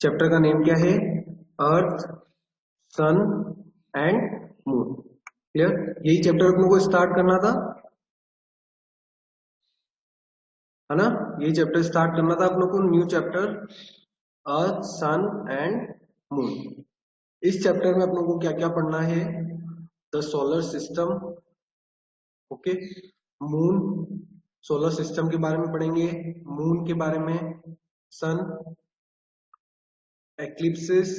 Chapter का name क्या है? अर्थ, सन एंड मून। क्लियर? यही चैप्टर अपने को स्टार्ट करना था, है ना? यही चैप्टर स्टार्ट करना था अपने को, new chapter earth, sun and moon. इस चैप्टर में अपने को क्या क्या पढ़ना है? The solar system, okay, moon, solar system के बारे में पढ़ेंगे, मून के बारे में, सन, eclipses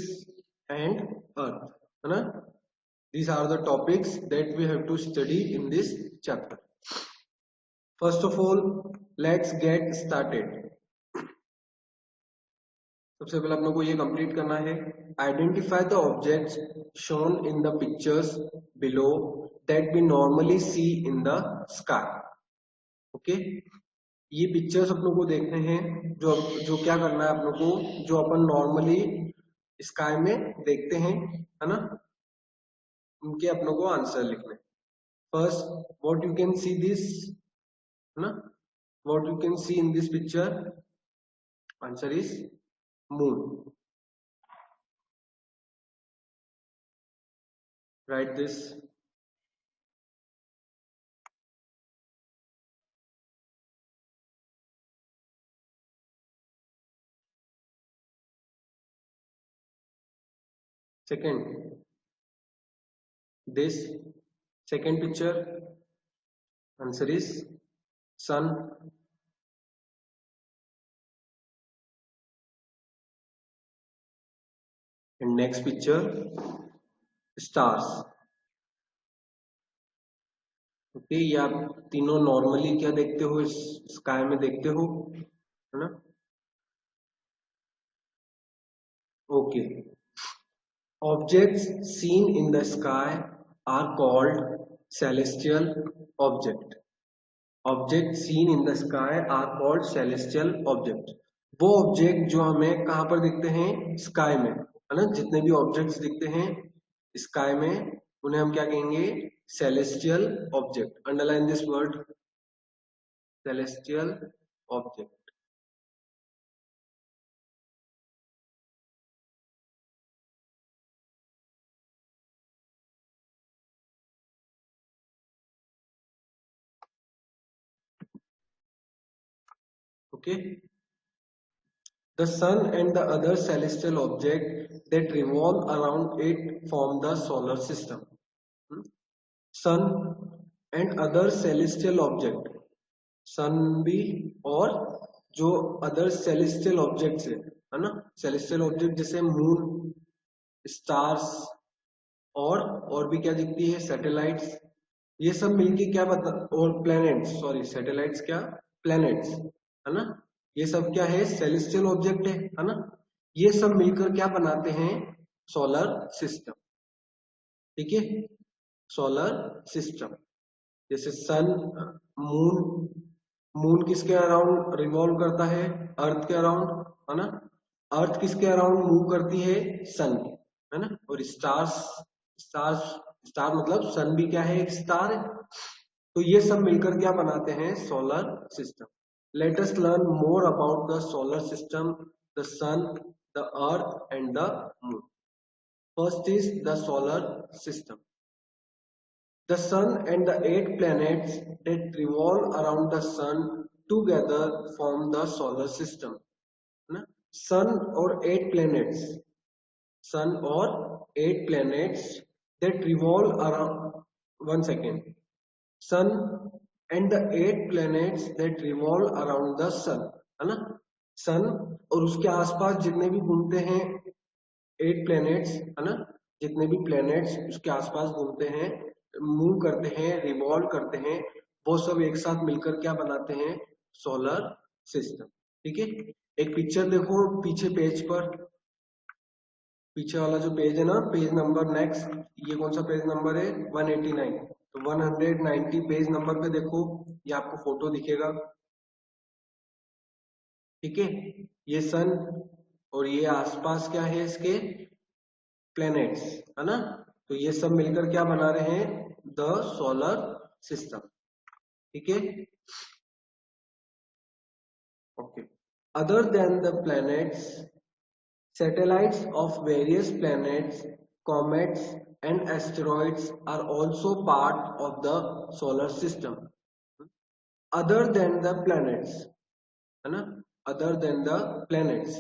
and earth, है ना? These are the topics that we have to study in this chapter. First of all, let's get started. सबसे पहले अपने को ये कंप्लीट करना है, identify the objects shown in the pictures below that we normally see in the sky. Okay, ये pictures अपनों को देखने हैं, जो जो क्या करना है अपनों को, जो अपन नॉर्मली स्काई में देखते हैं, है ना? उनके अपनों को आंसर लिखने। First, what you can see this, है ना? What you can see in this picture, answer is moon. Right this. Second, this second picture, answer is sun. And next picture, stars. Okay, ये आप तीनों normally क्या देखते हो, sky में देखते हो, है ना? Okay, objects seen in the sky are called celestial object. Objects seen in the sky are called celestial object. वो ऑब्जेक्ट जो हमें कहां पर दिखते हैं? स्काई में, है ना? जितने भी ऑब्जेक्ट्स दिखते हैं स्काई में, उन्हें हम क्या कहेंगे? Celestial object. Underline this word, celestial object. Okay, the sun and the other celestial objects that revolve around it form the solar system. Sun and other celestial object, सन भी और जो अदर सेलेस्टियल ऑब्जेक्ट्स है ना? Celestial object जैसे moon, stars और भी क्या दिखती है? सैटेलाइट्स। ये सब मिलके क्या बता, और प्लैनेट्स, सॉरी सैटेलाइट्स क्या, प्लैनेट्स, है ना? ये सब क्या है? सेलेस्टियल ऑब्जेक्ट है ना? ये सब मिलकर क्या बनाते हैं? Solar system. ठीक है, सोलर सिस्टम। जैसे सन, मून, मून किसके अराउंड रिवॉल्व करता है? अर्थ के अराउंड, है ना? अर्थ किसके अराउंड मूव करती है? सन के, है ना? और स्टार्स, स्टार्स, स्टार मतलब सन भी क्या है? एक स्टार है। तो ये सब मिलकर क्या बनाते हैं? Solar system. Let us learn more about the solar system, the sun, the earth and the moon. First is the solar system. The sun and the 8 planets that revolve around the sun together form the solar system. ना? Sun और 8 planets, sun और 8 planets that revolve around, one second, sun and the 8 planets that revolve around the sun, है ना? sun और उसके आसपास जितने भी घूमते हैं 8 planets, है ना? जितने भी planets उसके आसपास घूमते हैं, मूव करते हैं, रिवॉल्व करते हैं, वो सब एक साथ मिलकर क्या बनाते हैं? Solar system. ठीक है, एक पिक्चर देखो पीछे पेज पर, पीछे वाला जो पेज है ना, पेज नंबर नेक्स्ट, ये कौन सा पेज नंबर है? 189। तो 190 पेज नंबर पे देखो, ये आपको फोटो दिखेगा। ठीक है, ये सन और ये आसपास क्या है इसके? प्लैनेट्स, है ना? तो ये सब मिलकर क्या बना रहे हैं? The solar system. ठीक है, okay. Other than the planets, Satellites of various planets, comets, and asteroids are also part of the solar system. Other than the planets, है ना? Other than the planets,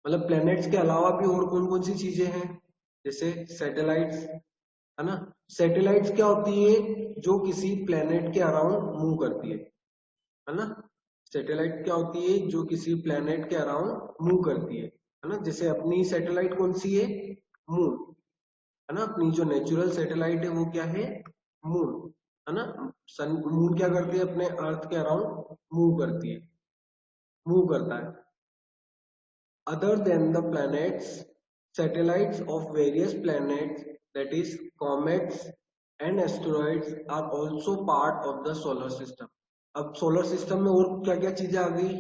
मतलब planets के अलावा भी और कौन कौन सी चीजें हैं? जैसे satellites, है ना? Satellites क्या होती है? जो किसी planet के अराउंड मूव करती है ना? सैटेलाइट क्या होती है? जो किसी प्लेनेट के अराउंड मूव करती है ना? जैसे अपनी सैटेलाइट कौन सी है? मून, है ना? अपनी जो नेचुरल सैटेलाइट है वो क्या है? मून, है ना? सन, मून क्या करती है? अपने अर्थ के अराउंड मूव करती है, मूव करता है. Other than the planets, satellites of various planets, that is comets and asteroids, are also part of the solar system. अब सोलर सिस्टम में और क्या क्या चीजें आ गई?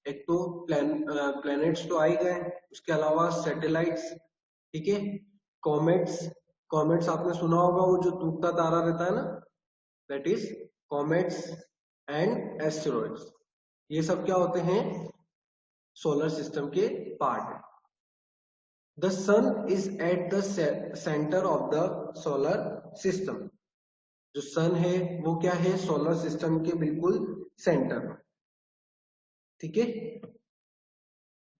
एक तो प्लैनेट्स तो आ ही गए, उसके अलावा सैटेलाइट्स, ठीक है, कॉमेट्स. कॉमेट्स आपने सुना होगा, वो जो टूटता तारा रहता है ना, that is comets and asteroids. ये सब क्या होते हैं? सोलर सिस्टम के पार्ट है. The sun is at the centre of the solar system. जो सन है वो क्या है? सोलर सिस्टम के बिल्कुल सेंटर में, ठीक है.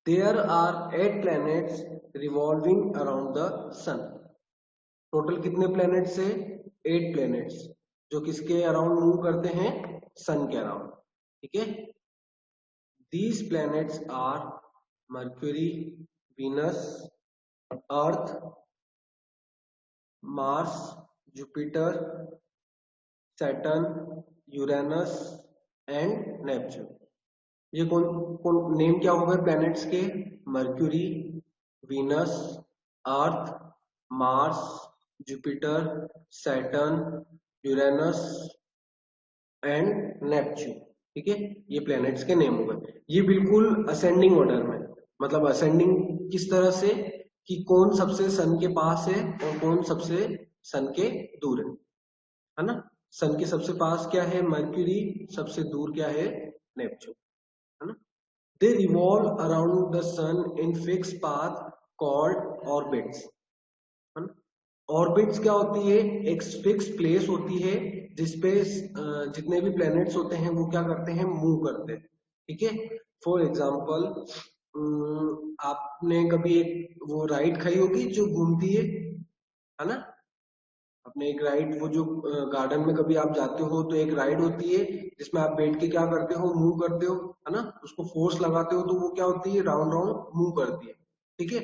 There are 8 planets revolving around the sun. Total कितने प्लैनेट्स है? 8 प्लैनेट्स, जो किसके अराउंड मूव करते हैं? सन के अराउंड, ठीक है. These planets are Mercury, Venus, Earth, Mars, Jupiter, Saturn, Uranus and Neptune. ये कौन कौन नेम क्या होगा प्लैनेट्स के? Mercury, Venus, earth, Mars, Jupiter, Saturn, Uranus and Neptune, ठीक है. ये प्लैनेट्स के नेम हो गए. ये बिल्कुल असेंडिंग ऑर्डर में, मतलब असेंडिंग किस तरह से कि कौन सबसे सन के पास है और कौन सबसे सन के दूर है ना? सन के सबसे पास क्या है? मर्क्यूरी. सबसे दूर क्या है? नेपच्यून, है ना? They revolve around the sun in fix path called orbits. Orbits क्या होती है? एक फिक्स प्लेस होती है जिसपे जितने भी प्लैनेट्स होते हैं वो क्या करते हैं? मूव करते हैं, ठीक है. फॉर एग्जाम्पल, आपने कभी एक वो राइड खाई होगी जो घूमती है ना? अपने एक राइड, वो जो गार्डन में कभी आप जाते हो तो एक राइड होती है जिसमें आप बैठ के क्या करते हो? मूव करते हो, है ना? उसको फोर्स लगाते हो तो वो क्या होती है? राउंड राउंड मूव करती है, ठीक है.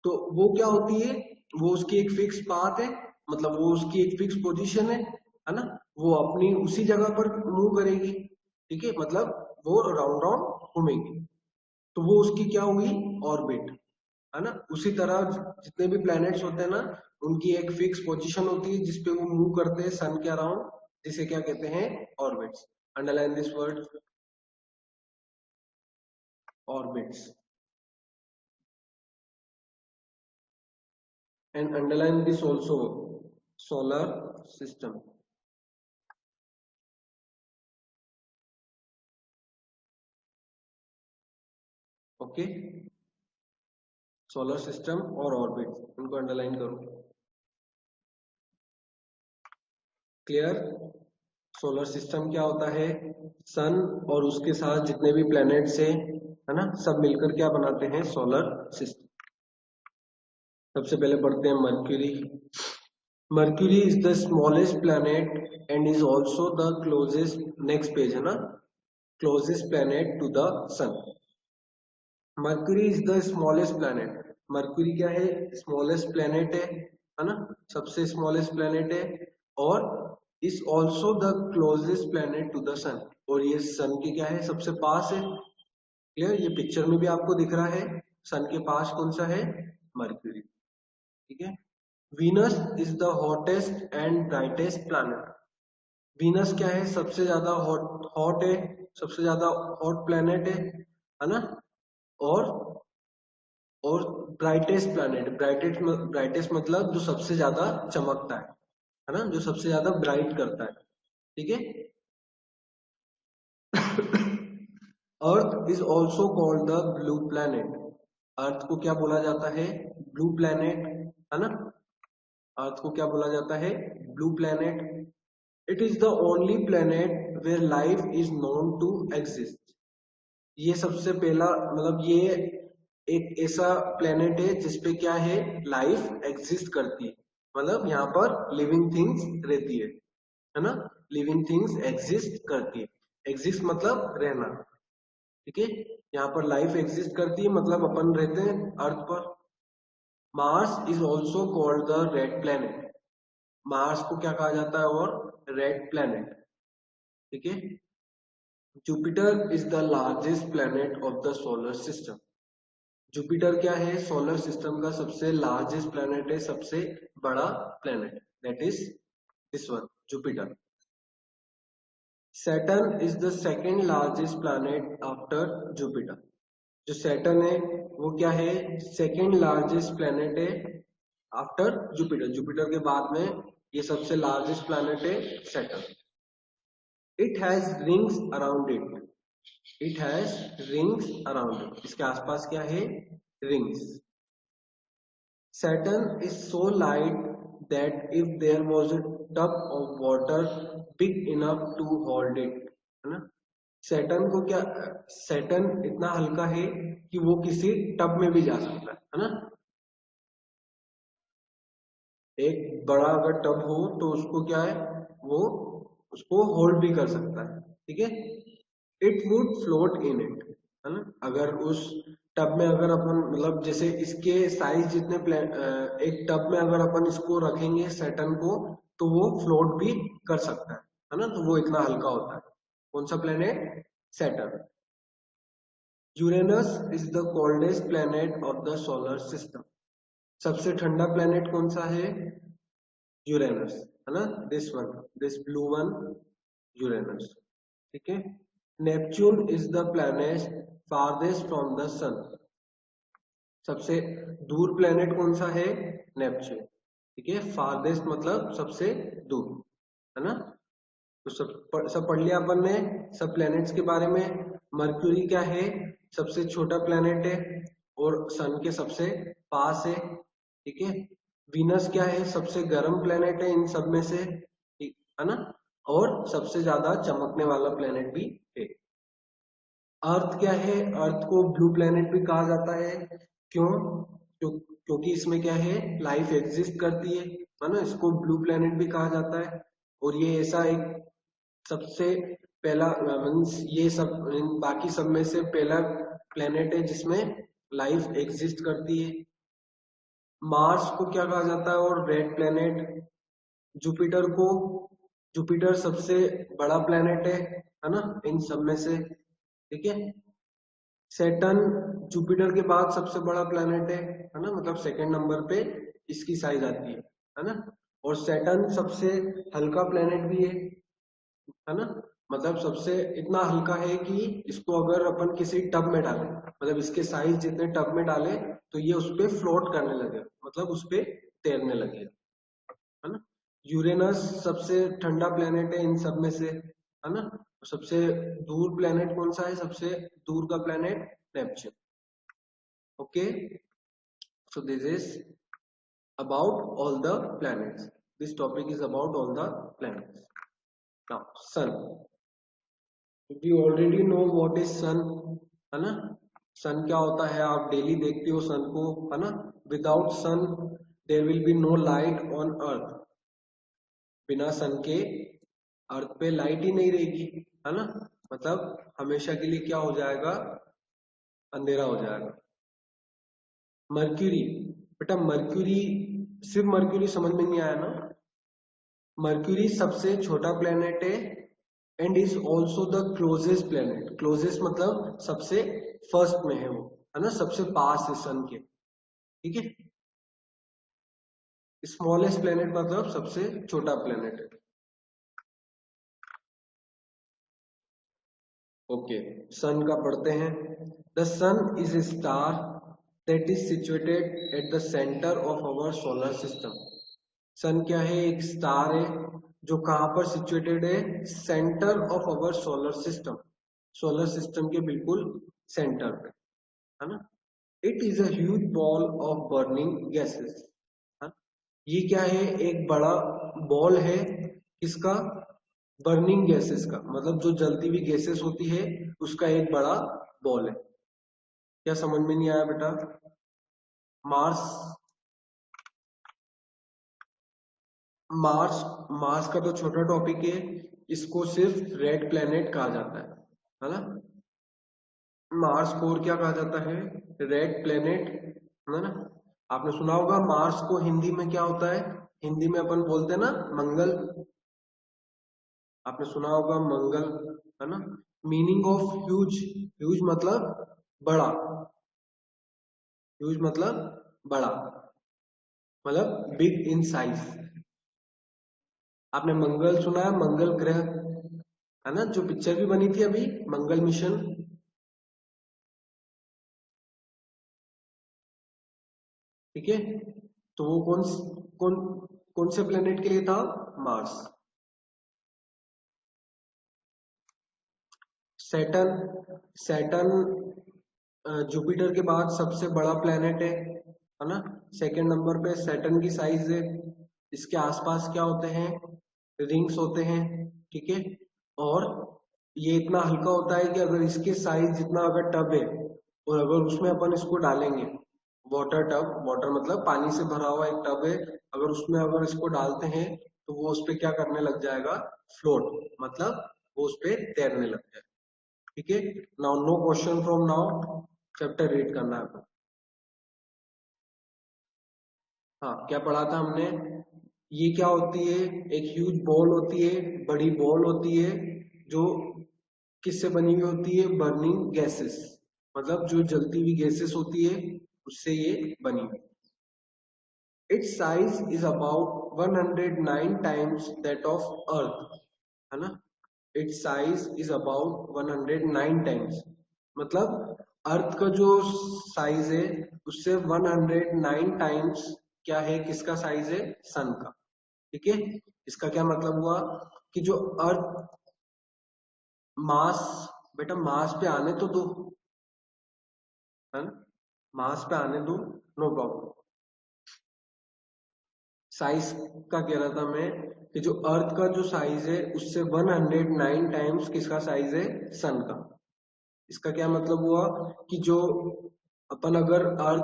तो वो क्या होती है? वो उसकी एक फिक्स पाथ है, मतलब वो उसकी एक फिक्स पोजीशन है ना? वो अपनी उसी जगह पर मूव करेगी, ठीक है, मतलब वो राउंड राउंड घूमेगी. तो वो उसकी क्या हुई? ऑर्बिट, है ना? उसी तरह जितने भी प्लैनेट्स होते हैं ना, उनकी एक फिक्स पोजीशन होती है जिसपे वो मूव करते हैं सन के अराउंड, जिसे क्या कहते हैं? Orbits. Underline this word, orbits. And underline this also, solar system. Okay, solar system और ऑर्बिट, उनको अंडरलाइन करो. क्लियर? सोलर सिस्टम क्या होता है? सन और उसके साथ जितने भी प्लैनेट्स है ना, सब मिलकर क्या बनाते हैं? Solar system. सबसे पहले पढ़ते हैं Mercury. Mercury is the smallest planet and is also the closest, next page है ना, closest planet to the sun. Mercury is the smallest planet. Mercury क्या है? स्मॉलेस्ट प्लैनेट है ना? सबसे स्मॉलेस्ट प्लैनेट है, और is also the closest planet to the sun. और ये सन के क्या है? सबसे पास है. क्लियर? ये पिक्चर में भी आपको दिख रहा है. सन के पास कौन सा है? मर्क्यूरी, ठीक है. Venus is the hottest and brightest planet. Venus क्या है? सबसे ज्यादा हॉट हॉट है, सबसे ज्यादा हॉट प्लैनेट है ना? और और ब्राइटेस्ट प्लैनेट. ब्राइटेस्ट मतलब जो सबसे ज्यादा चमकता है ना? जो सबसे ज्यादा ब्राइट करता है, ठीक है. Earth is also called the blue planet. Earth को क्या बोला जाता है? ब्लू प्लैनेट, है ना। अर्थ को क्या बोला जाता है? Blue planet. It is the only planet where life is known to exist. ये सबसे पहला, मतलब ये एक ऐसा प्लेनेट है जिसपे क्या है, लाइफ एग्जिस्ट करती है। मतलब यहाँ पर लिविंग थिंग्स रहती है ना। लिविंग थिंग्स एग्जिस्ट करती है। एग्जिस्ट मतलब रहना, ठीक है। यहाँ पर लाइफ एग्जिस्ट करती है, मतलब अपन रहते हैं अर्थ पर। Mars is also called the red planet. Mars को क्या कहा जाता है? और रेड प्लेनेट, ठीक है। Jupiter is the largest planet of the solar system. Jupiter क्या है? सोलर सिस्टम का सबसे लार्जेस्ट प्लेनेट है, सबसे बड़ा planet, that is this one, Jupiter. Saturn is the second largest planet after Jupiter. जो सैटर्न है वो क्या है? सेकेंड लार्जेस्ट प्लेनेट है आफ्टर जुपिटर। जुपिटर के बाद में ये सबसे लार्जेस्ट प्लेनेट है Saturn. It has rings around it. It has rings around it. इसके आसपास क्या है? Rings. Saturn is so light that if there was a tub of water big enough to hold it, है ना। Saturn को क्या, Saturn इतना हल्का है कि वो किसी टब में भी जा सकता है ना। एक बड़ा अगर टब हो तो उसको क्या है, वो उसको होल्ड भी कर सकता है, ठीक है। It would float in it, है ना। अगर उस टब में अगर अपन, मतलब जैसे इसके साइज जितने एक टब में अगर अपन इसको रखेंगे सैटर्न को, तो वो फ्लोट भी कर सकता है ना। तो वो इतना हल्का होता है। कौन सा planet? Saturn. Uranus is the coldest planet of the solar system. सबसे ठंडा प्लेनेट कौन सा है? यूरेनस, है ना। This one, this blue one, Uranus, ठीक है। Neptune is the planet farthest from the sun. सबसे दूर प्लेनेट कौन सा है? नेपच्यून, ठीक है। फारदेस्ट मतलब सबसे दूर, है ना। तो सब पढ़ लिया अपन ने, सब प्लैनेट्स के बारे में। मर्क्यूरी क्या है? सबसे छोटा प्लैनेट है और सन के सबसे पास है, ठीक है। वीनस क्या है? सबसे गर्म प्लैनेट है इन सब में से, ठीक है ना। और सबसे ज्यादा चमकने वाला प्लैनेट भी है। अर्थ क्या है? अर्थ को ब्लू प्लैनेट भी कहा जाता है। क्यों? क्योंकि इसमें क्या है, लाइफ एग्जिस्ट करती है ना। इसको ब्लू प्लैनेट भी कहा जाता है। और ये ऐसा एक सबसे पहला मीन्स, ये सब बाकी सब में से पहला प्लेनेट है जिसमें लाइफ एग्जिस्ट करती है। मार्स को क्या कहा जाता है? और रेड प्लेनेट। जुपिटर को, जुपिटर सबसे बड़ा प्लेनेट है ना इन सब में से, ठीक है। सैटर्न जुपिटर के बाद सबसे बड़ा प्लेनेट है ना। मतलब सेकंड नंबर पे इसकी साइज आती है ना। और सैटर्न सबसे हल्का प्लेनेट भी है ना। मतलब सबसे इतना हल्का है कि इसको अगर अपन किसी टब में डालें, मतलब इसके साइज जितने टब में डालें, तो ये उस पे फ्लोट करने लगे, मतलब उस पे तैरने लगे, है ना। यूरेनस सबसे ठंडा प्लेनेट है इन सब में से, है ना। सबसे दूर प्लेनेट कौन सा है? सबसे दूर का planet Neptune. Okay, so this is about all the planets. This topic is about all the planets. Now sun, we already know what is sun, है ना। सन क्या होता है? आप डेली देखते हो सन को, है ना। Without sun there will be no light on earth. बिना सन के अर्थ पे लाइट ही नहीं रहेगी, है ना। मतलब हमेशा के लिए क्या हो जाएगा? अंधेरा हो जाएगा। मर्क्यूरी, बेटा मर्क्यूरी, सिर्फ मर्क्यूरी समझ में नहीं आया ना। मर्क्यूरी सबसे छोटा प्लेनेट है and is also the closest planet. Closest मतलब सबसे फर्स्ट में है वो, है ना, सबसे पास है सन के, ठीक है। स्मॉलेस्ट प्लेनेट मतलब सबसे छोटा प्लेनेट है। ओके, सन का पढ़ते हैं। The sun is a star that is situated at the centre of our solar system. Sun क्या है? एक स्टार है जो कहां पर सिचुएटेड है? Centre of our solar system. Solar system के बिल्कुल सेंटर पे, है ना। It is a huge ball of burning gases. ये क्या है, एक बड़ा बॉल है, किसका, बर्निंग गैसेस का, मतलब जो जलती हुई गैसेस होती है उसका एक बड़ा बॉल है। क्या समझ में नहीं आया बेटा? मार्स, मार्स मार्स का तो छोटा टॉपिक है, इसको सिर्फ रेड प्लेनेट कहा जाता है ना। मार्स को और क्या कहा जाता है, रेड प्लेनेट, है ना। आपने सुना होगा मार्स को हिंदी में क्या होता है, हिंदी में अपन बोलते हैं ना मंगल, आपने सुना होगा मंगल, है ना। मीनिंग ऑफ ह्यूज, ह्यूज मतलब बड़ा, ह्यूज मतलब बड़ा, मतलब बिग इन साइज। आपने मंगल सुना है, मंगल ग्रह, है ना, जो पिक्चर भी बनी थी अभी, मंगल मिशन। ठीक है, तो वो कौन कौन से प्लेनेट के लिए था, मार्स। सैटर्न, सैटर्न जुपिटर के बाद सबसे बड़ा प्लेनेट है ना। सेकंड नंबर पे सैटर्न की साइज है, इसके आसपास क्या होते हैं, रिंग्स होते हैं, ठीक है। और ये इतना हल्का होता है कि अगर इसके साइज जितना अगर टब है और अगर उसमें अपन इसको डालेंगे, वाटर टब, वाटर मतलब पानी से भरा हुआ एक टब है, अगर उसमें अगर इसको डालते हैं तो वो उस पे क्या करने लग जाएगा, फ्लोट, मतलब वो उस पे तैरने लग जाएगा। ठीक है, now no question from now, chapter read करना है आपको। हाँ, क्या पढ़ा था हमने, ये क्या होती है, एक ह्यूज बॉल होती है, बड़ी बॉल होती है, जो किससे बनी हुई होती है, बर्निंग गैसेस, मतलब जो जलती हुई गैसेस होती है उससे ये बनी हुई। It's size is about 109 times that of अर्थ, है ना। It's size is about 109 times, मतलब अर्थ का जो साइज है उससे 109 टाइम्स क्या है, किसका साइज है, सन का। ठीक है, इसका क्या मतलब हुआ कि जो अर्थ, मास, बेटा मास पे आने तो दो, है ना, मास पे आने दो, नो प्रॉब्लम। साइज का कह रहा था मैं कि जो अर्थ का जो साइज है उससे 109 टाइम्स किसका साइज है, सन का। इसका क्या मतलब हुआ कि जो अपन अगर अर्थ,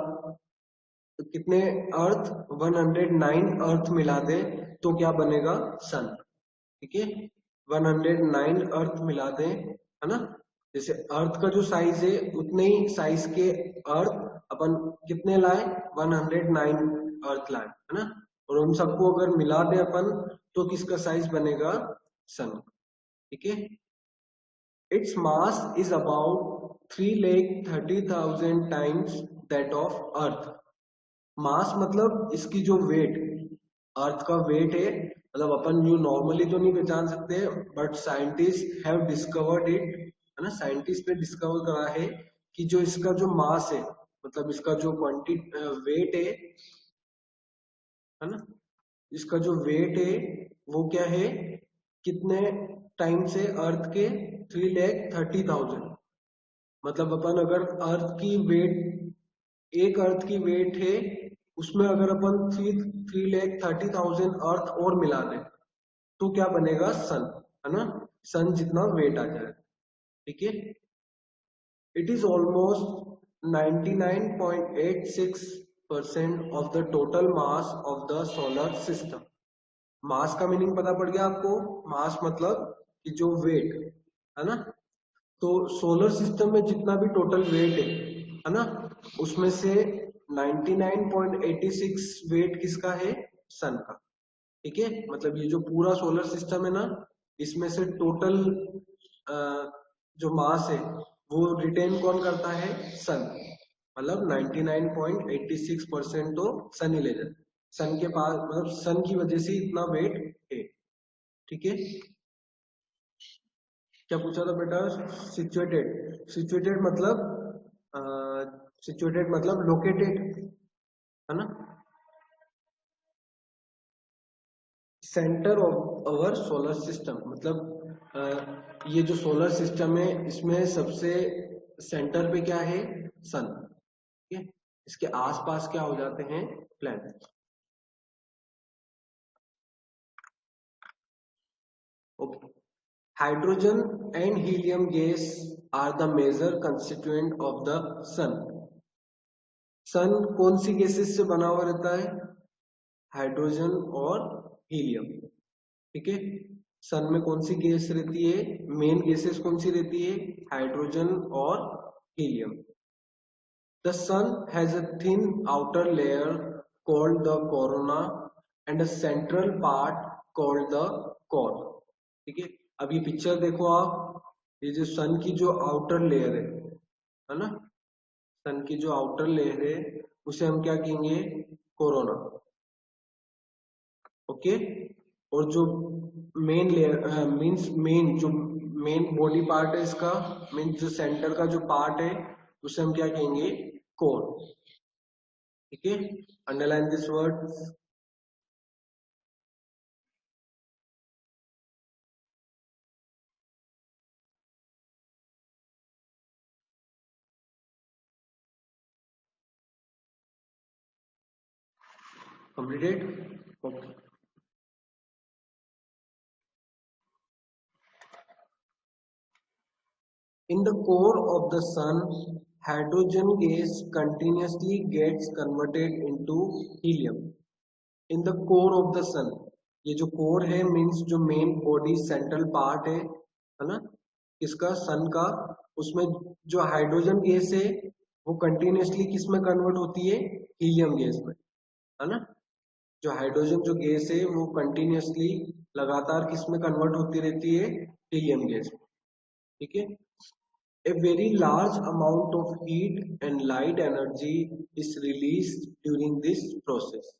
कितने अर्थ, 109 अर्थ मिला दे तो क्या बनेगा, सन। ठीक है, 109 अर्थ मिला दे, है ना। जैसे अर्थ का जो साइज है उतने ही साइज के अर्थ अपन कितने लाए, 109 अर्थ लाए, है ना। और उन सबको अगर मिला दे अपन तो किसका साइज बनेगा, सन। ठीक है, it's mass is about 3,30,000 times that of earth. Mass मतलब इसकी जो वेट, अर्थ का वेट है, मतलब अपन यू नॉर्मली तो नहीं पहचान सकते, but scientist have discovered it, है ना, साइंटिस्ट ने डिस्कवर करा है कि जो इसका जो मास है, मतलब इसका जो क्वांटिटी वेट है ना, इसका जो वेट है वो क्या है, कितने टाइम से अर्थ के, 3,30,000, मतलब अपन अगर अर्थ की वेट, एक अर्थ की वेट है, उसमें अगर अपन 3,30,000 अर्थ और मिला दें तो क्या बनेगा, सन, है ना, सन जितना वेट आ जाए। ठीक है, it is almost 99.86% of the total mass of the solar system. Mass का मीनिंग पता पड़ गया आपको, मास मतलब कि जो वेट, है ना। तो सोलर सिस्टम में जितना भी टोटल वेट है ना, उसमें से 99.86 वेट किसका है, सन का। ठीक है, मतलब ये जो पूरा सोलर सिस्टम है ना, इसमें से टोटल जो मास है वो रिटेन कौन करता है, सन, मतलब 99.86% तो सन ही ले जाए, सन के पास, मतलब सन की वजह से इतना वेट है। ठीक है, क्या पूछा था बेटा, सिचुएटेड, सिचुएटेड मतलब, सिचुएटेड मतलब लोकेटेड, है ना, centre of our solar system, मतलब ये जो सोलर सिस्टम है इसमें सबसे सेंटर पे क्या है, सन। ठीक है, इसके आसपास क्या हो जाते हैं, planet. Okay, hydrogen and helium gas are the major constituent of the sun. Sun कौन सी गैसेस से बना हुआ रहता है, हाइड्रोजन और हीलियम। ठीक है, सन में कौन सी गैस रहती है, मेन गैसेस कौन सी रहती है, हाइड्रोजन और helium. The sun has a thin outer layer called the corona and a central part called the core। ठीक है, अब ये पिक्चर देखो आप, ये जो सन की जो आउटर लेयर है ना, सन की जो आउटर लेयर है उसे हम क्या कहेंगे, कोरोना। ओके, और जो मेन लेयर मीन्स मेन जो मेन बॉडी पार्ट है इसका, मीन्स जो सेंटर का जो पार्ट है उसे हम क्या कहेंगे, कोर। ठीक है, underline this word. Completed. Okay, in the core of the sun, hydrogen gas continuously gets converted into helium। In the core of the sun, ये जो कोर है मीन्स जो मेन बॉडी सेंट्रल पार्ट है ना, इसका सन का, उसमें जो हाइड्रोजन गैस है वो कंटिन्यूसली किस में कन्वर्ट होती है, हीलियम गैस में, है ना। जो हाइड्रोजन जो गैस है वो कंटिन्यूसली लगातार किस में कन्वर्ट होती रहती है, हीलियम गैस में। ठीक है, a very large amount of heat and light energy is released during this process।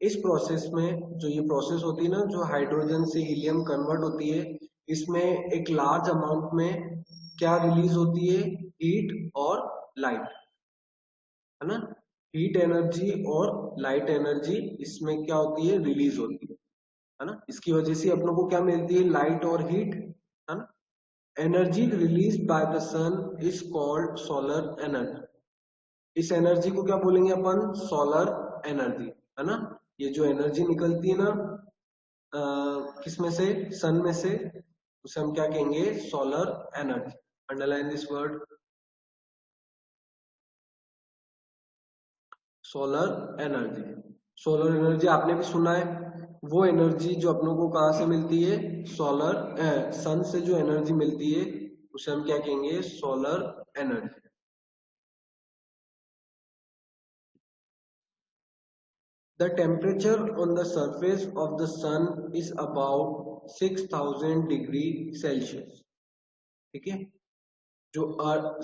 इस प्रोसेस में जो ये प्रोसेस होती है ना, जो हाइड्रोजन से हीलियम कन्वर्ट होती है, इसमें एक लार्ज अमाउंट में क्या रिलीज होती है, हीट और लाइट, है ना। हीट एनर्जी और लाइट एनर्जी इसमें क्या होती है, रिलीज होती है ना। इसकी वजह से अपनों को क्या मिलती है, लाइट और हीट, है ना। Energy release by the sun is called solar energy. इस एनर्जी को क्या बोलेंगे अपन, सोलर एनर्जी, है ना। ये जो एनर्जी निकलती है ना किसमें से, सन में से, उसे हम क्या कहेंगे, solar energy. Underline this word, solar energy. Solar energy आपने भी सुना है, वो एनर्जी जो अपनों को कहां से मिलती है, सोलर सन से जो एनर्जी मिलती है उसे हम क्या कहेंगे, solar energy. The temperature on the surface of the sun is about 6000 degree Celsius. ठीक है, जो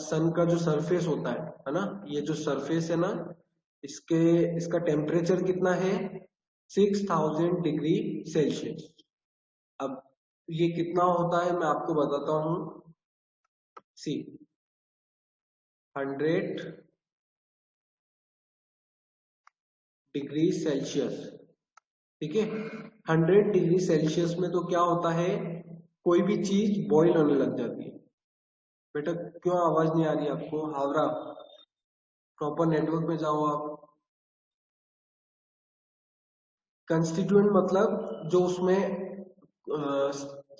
सन का जो सरफेस होता है ना, ये जो सरफेस है ना, इसके इसका टेम्परेचर कितना है, 6000 डिग्री सेल्सियस। अब ये कितना होता है मैं आपको बताता हूं, सी 100 डिग्री सेल्सियस। ठीक है, 100 डिग्री सेल्सियस में तो क्या होता है, कोई भी चीज बॉईल होने लग जाती है। बेटा क्यों आवाज नहीं आ रही आपको, हावड़ा प्रॉपर नेटवर्क में जाओ आप। कंस्टिट्यूएंट मतलब जो उसमें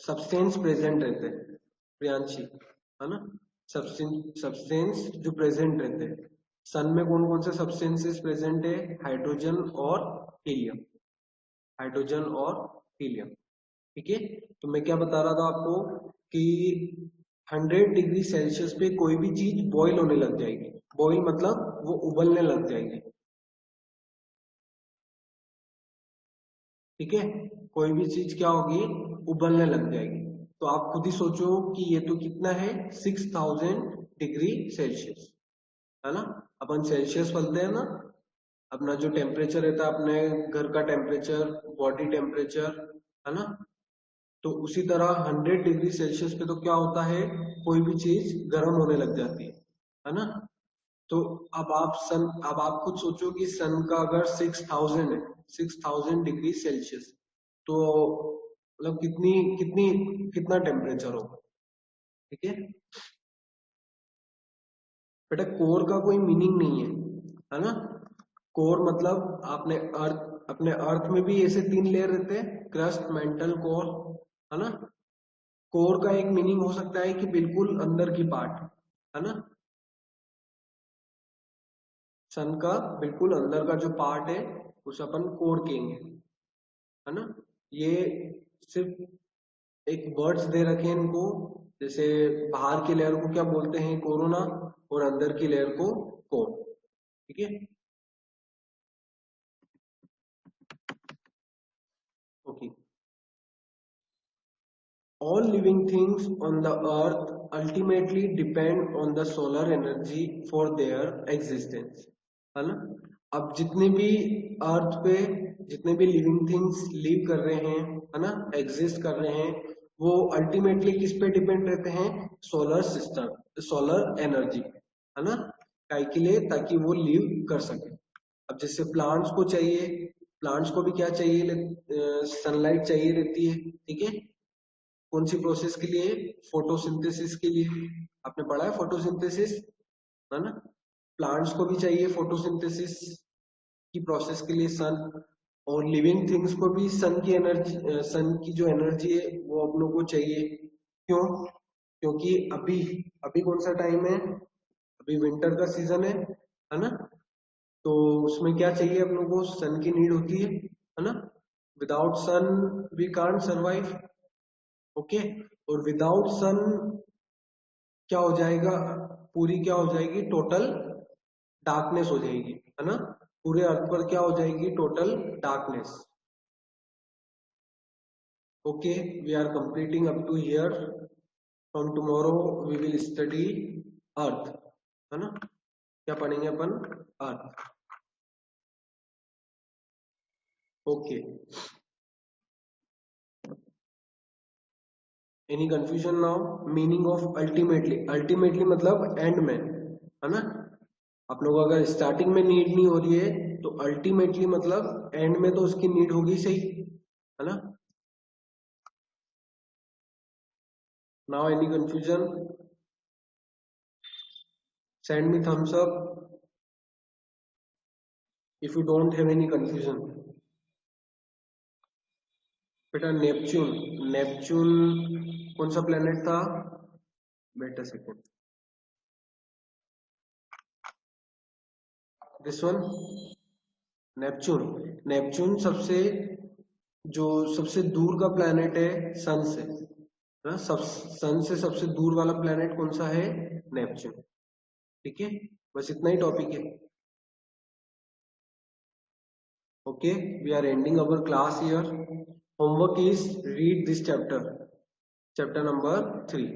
सब्सटेंस प्रेजेंट रहते हैं, प्रियांशी, है ना। सब्सटेंस जो प्रेजेंट रहते हैं, सन में कौन कौन से सब्सटेंसेस प्रेजेंट है, हाइड्रोजन और हीलियम, हाइड्रोजन और हीलियम। ठीक है, तो मैं क्या बता रहा था आपको कि 100 डिग्री सेल्सियस पे कोई भी चीज बॉईल होने लग जाएगी। बॉईल मतलब वो उबलने लग जाएगी। ठीक है, कोई भी चीज क्या होगी, उबलने लग जाएगी। तो आप खुद ही सोचो कि ये तो कितना है, 6000 डिग्री सेल्सियस, है ना। अपन सेल्सियस बोलते हैं ना, अपना जो टेम्परेचर रहता है अपने घर का टेम्परेचर, बॉडी टेम्परेचर, है ना। तो उसी तरह 100 डिग्री सेल्सियस पे तो क्या होता है, कोई भी चीज गर्म होने लग जाती है ना। तो अब आप खुद सोचो कि सन का अगर 6000 है, 6000 डिग्री सेल्सियस, तो मतलब कितनी कितनी कितना टेम्परेचर होगा। ठीक है, बेटा कोर का कोई मीनिंग नहीं है ना। कोर मतलब आपने अपने अर्थ में भी ऐसे 3 लेयर रहते हैं, क्रस्ट, मेंटल, कोर, है ना। कोर का एक मीनिंग हो सकता है कि बिल्कुल अंदर की पार्ट, है ना। सन का बिल्कुल अंदर का जो पार्ट है उसे अपन कोर कहेंगे, है ना। ये सिर्फ एक वर्ड्स दे रखे हैं इनको, जैसे बाहर की लेयर को क्या बोलते हैं, कोरोना, और अंदर की लेयर को कोर। ठीक है, okay. All living things on the earth ultimately depend on the solar energy for their existence, है ना। अब जितने भी अर्थ पे जितने भी लिविंग थिंग्स लिव कर रहे हैं, है ना, एग्जिस्ट कर रहे हैं, वो अल्टीमेटली किस पे डिपेंड रहते हैं, सोलर सिस्टम, सोलर एनर्जी, है ना, काय के लिए, ताकि वो लिव कर सके। अब जैसे प्लांट्स को चाहिए, प्लांट्स को भी क्या चाहिए, सनलाइट चाहिए रहती है, ठीक है। कौन सी प्रोसेस के लिए, फोटोसिंथेसिस के लिए। आपने पढ़ा है फोटोसिंथेसिस, है ना। प्लांट्स को भी चाहिए फोटोसिंथेसिस की प्रोसेस के लिए सन, और लिविंग थिंग्स को भी सन की एनर्जी, सन की जो एनर्जी है वो अपनों को चाहिए। क्यों? क्योंकि अभी अभी कौन सा टाइम है, अभी विंटर का सीजन है ना। तो उसमें क्या चाहिए अपनों को, सन की नीड होती है ना। Without sun we can't survive, okay. और विदाउट सन क्या हो जाएगा, पूरी क्या हो जाएगी, टोटल डार्कनेस हो जाएगी, है ना। पूरे अर्थ पर क्या हो जाएगी, total darkness. Okay, we are completing up to here. From tomorrow we will study earth, है ना। क्या पढ़ेंगे अपन, earth. Okay, any confusion now. Meaning of ultimately, ultimately मतलब एंड में, है ना। आप लोग अगर स्टार्टिंग में नीड नहीं हो रही है तो अल्टीमेटली मतलब एंड में तो उसकी नीड होगी, सही है ना। Now any confusion, send me thumbs up if you don't have any confusion. बेटा नेपच्यून, नेपच्यून कौन सा प्लेनेट था, बेटा second, this one, Neptune. Neptune जो सबसे दूर का प्लेनेट है सन से, ना, सन से सबसे दूर वाला प्लेनेट कौन सा है, नेपच्यून। ठीक है, बस इतना ही टॉपिक है। Okay, we are ending our class here. Homework is read this chapter, chapter number 3।